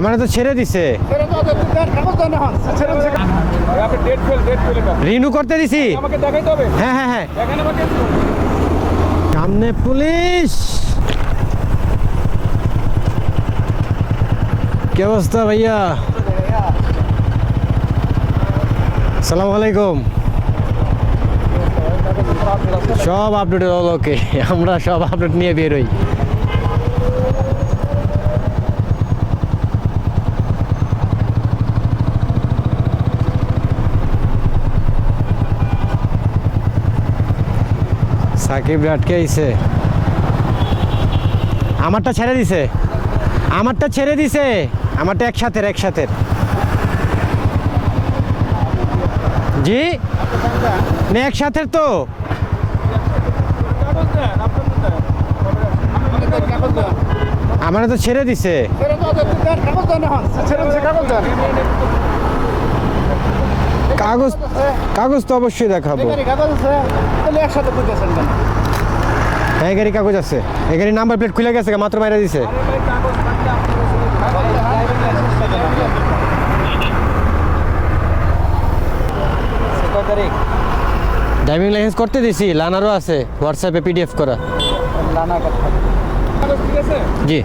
আমার তো ছেড়ে দিছে। রিনিউ করতে দিছি। হ্যাঁ হ্যাঁ হ্যাঁ, সামনে পুলিশ। কি অবস্থা ভাইয়া? সালাম আলাইকুম। সব আপডেট হল, ওকে। আমরা সব আপডেট নিয়ে বেরোই। সাকিব আটকে আইছে। আমারটা ছেড়ে দিছে, আমারটা ছেড়ে দিছে, আমারটা একসাথে। জি না, একসাথে তো। আমার তো ছেড়ে দিছে। কাগজ কাগজ তো অবশ্যই দেখাবো। এই গাড়ি কাগজ আছে, এই গাড়ির নাম্বার প্লেট খুলে গেছে, মাত্র মাইরা দিছে। ড্রাইভিং লাইসেন্স করতে দিছি, লানারও আছে, হোয়াটসঅ্যাপে পিডিএফ করা। জি,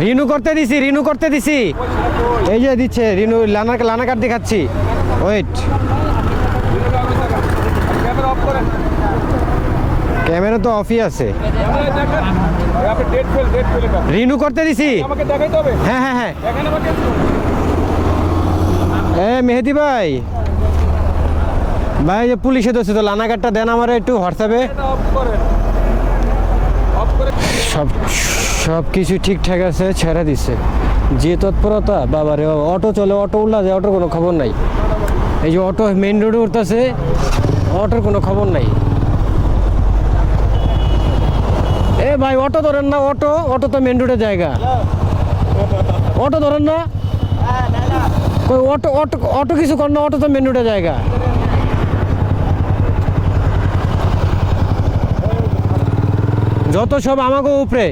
রিনিউ করতে দিছি। এই যে দিচ্ছে রিনিউ, লানা কার্ড দেখাচ্ছি। ওয়েট, ক্যামেরা তো অফই আছে। রিনিউ করতে দিছি। হ্যাঁ হ্যাঁ হ্যাঁ। মেহেদি ভাই, যে পুলিশে ধরছে তো, লানা কার্ডটা দেন আমার একটু হোয়াটসঅ্যাপে। সব কিছু ঠিকঠাক আছে, ছেড়ে দিছে। যে তৎপরতা, বাবারে বাবা। অটো চলে, অটো উল্লা যায়, অটোর কোনো খবর নাই। এই যে অটো মেইন রোডে উঠতেছে, অটোর কোনো খবর নাই। এ ভাই, অটো ধরেন না, অটো তো মেইন রোডের জায়গা। অটো ধরেন না, অটো কিছু কর না, অটো তো মেইন রোডের জায়গা। যত সব আমাকে উপরে।